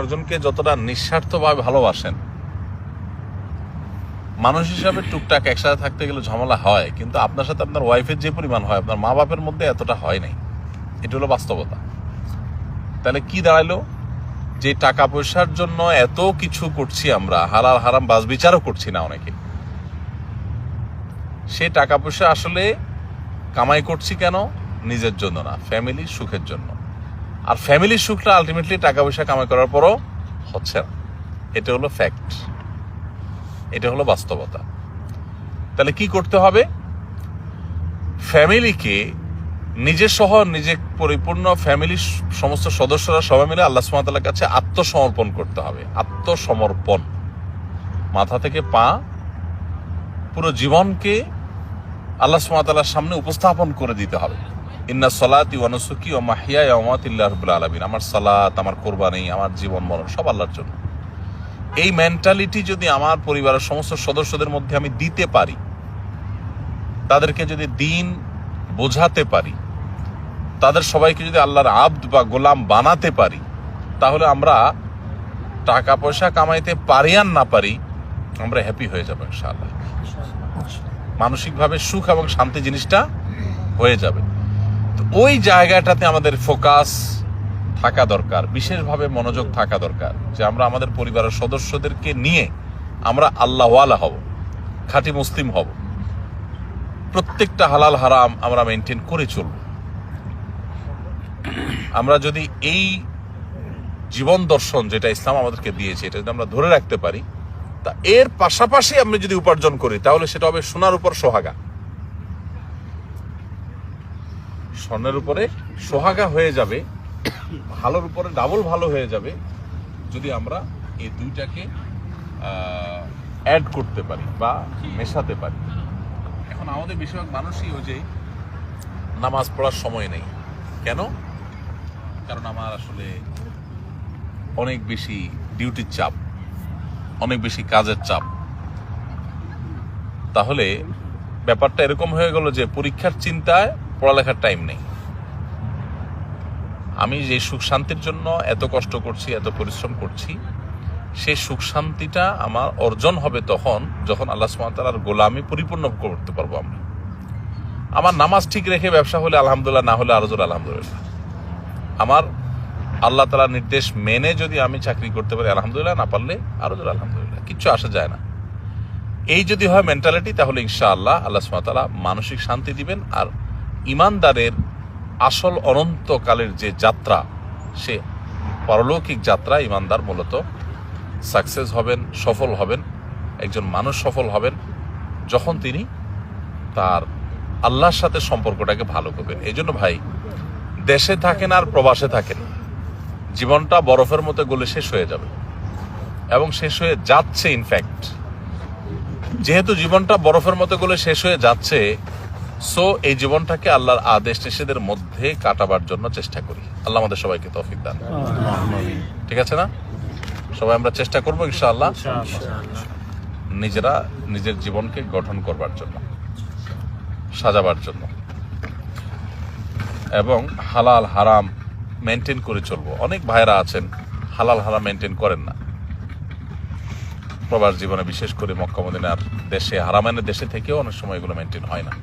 একজনকে যতটা নিঃস্বার্থভাবে ভালোবাসেন, মানুষ হিসাবে টুকটাক একসাথে থাকতে গেলে ঝামেলা হয়, কিন্তু আপনার সাথে আপনার ওয়াইফের যে পরিমাণ হয় আপনার মা বাপের মধ্যে এতটা হয় নাই। এটা হলো বাস্তবতা। তাহলে কি দাঁড়ালো? যে টাকা পয়সার জন্য এত কিছু করছি আমরা, হালাল হারাম বাজ বিচারও করছি না অনেকে, সে টাকা পয়সা আসলে কামাই করছি কেন? নিজের জন্য না, ফ্যামিলির সুখের জন্য। আর ফ্যামিলির সুখটা আলটিমেটলি টাকা পয়সা কামাই করার পরও হচ্ছে না। এটা হলো ফ্যাক্ট, এটা হলো বাস্তবতা। তাহলে কি করতে হবে? ফ্যামিলিকে নিজের সহ নিজে পরিপূর্ণ ফ্যামিলির সমস্ত সদস্যরা সবাই মিলে আল্লাহ সুবহানাহু ওয়া তাআলার কাছে আত্মসমর্পণ করতে হবে। আত্মসমর্পণ, মাথা থেকে পা, পুরো জীবনকে আল্লাহ সুবহানাহু ওয়া তাআলার সামনে উপস্থাপন করে দিতে হবে। ইন্না সলাতি ওয়া নুসুকি ওয়া মাহইয়ায়া ওয়া মামাতি লিল্লাহি রাব্বিল আলামিন। আমার সালাত, আমার কুরবানি, আমার জীবন মরণ সব আল্লাহর জন্য। এই মেন্টালিটি যদি আমার পরিবারের সমস্ত সদস্যদের মধ্যে আমি দিতে পারি, তাদেরকে যদি দিন বোঝাতে পারি, তাদের সবাইকে যদি আল্লাহর আব্দ বা গোলাম বানাতে পারি, তাহলে আমরা টাকা পয়সা কামাইতে পারি আর না পারি, আমরা হ্যাপি হয়ে যাবো ইনশাআল্লাহ। মানসিকভাবে সুখ এবং শান্তি জিনিসটা হয়ে যাবে। তো ওই জায়গাটাতে আমাদের ফোকাস থাকা দরকার, বিশেষভাবে মনোযোগ থাকা দরকার, যে আমরা আমাদের পরিবারের সদস্যদেরকে নিয়ে আমরা আল্লাহওয়ালা হব, খাঁটি মুসলিম হব, প্রত্যেকটা হালাল হারাম আমরা মেনটেন করে চলব। আমরা যদি এই জীবন দর্শন যেটা ইসলাম আমাদেরকে দিয়েছে, এটা যদি আমরা ধরে রাখতে পারি, তা এর পাশাপাশি আমরা যদি উপার্জন করি, তাহলে সেটা হবে সোনার উপর সোহাগা। স্বর্ণের উপরে সোহাগা হয়ে যাবে, ভালোর উপরে ডাবল ভালো হয়ে যাবে, যদি আমরা এই দুইটাকে অ্যাড করতে পারি বা মেশাতে পারি। এখন আমাদের বেশিরভাগ মানুষই ওই যে নামাজ পড়ার সময় নেই। কেন? কারণ আমার আসলে অনেক বেশি ডিউটির চাপ, অনেক বেশি কাজের চাপ। তাহলে ব্যাপারটা এরকম হয়ে গেল যে পরীক্ষার চিন্তায় পড়ালেখার টাইম নেই। আমি যে সুখ শান্তির জন্য এত কষ্ট করছি, এত পরিশ্রম করছি, সেই সুখ শান্তিটা আমার অর্জন হবে তখন যখন আল্লাহ সুবহানাহু ওয়া তাআলার গোলামি পরিপূর্ণ করতে পারবো আমরা। আমার নামাজ ঠিক রেখে ব্যবসা হলে আলহামদুলিল্লাহ, না হলে আরো জোর আলহামদুলিল্লাহ। আমার আল্লাহ তাআলার নির্দেশ মেনে যদি আমি চাকরি করতে পারি আলহামদুলিল্লাহ, না পারলে আরো জোর আলহামদুলিল্লাহ। কিচ্ছু আসা যায় না। এই যদি হয় মেন্টালিটি, তাহলে ইনশাআল্লাহ আল্লাহ সুবহানাহু ওয়া তাআলা মানসিক শান্তি দিবেন। আর ইমানদারের আসল অনন্তকালের যে যাত্রা, সে পারলৌকিক যাত্রা, ইমানদার মূলত সাকসেস হবেন, সফল হবেন। একজন মানুষ সফল হবেন যখন তিনি তার আল্লাহর সাথে সম্পর্কটাকে ভালো করবেন। এই জন্য ভাই, দেশে থাকেন আর প্রবাসে থাকেন, জীবনটা বরফের মতো গলে শেষ হয়ে যাবে এবং শেষ হয়ে যাচ্ছে। ইনফ্যাক্ট যেহেতু জীবনটা বরফের মতো গলে শেষ হয়ে যাচ্ছে, সো এই জীবনটাকে আল্লাহর আদেশ নিষেধের মধ্যে কাটাবার জন্য চেষ্টা করি। আল্লাহ আমাদের সবাইকে তৌফিক দান। ঠিক আছে না? সবাই আমরা চেষ্টা করবো ইনশাআল্লাহ নিজেরা নিজের জীবনকে গঠন করবার জন্য, সাজাবার জন্য, এবং হালাল হারাম মেনটেন করে চলবো। অনেক ভাইরা আছেন হালাল হারাম মেনটেন করেন না। প্রবাস জীবনে বিশেষ করে মক্কা মদিনার দেশে, হারামাইনের দেশে থেকেও অনেক সময় এগুলো মেনটেন হয় না।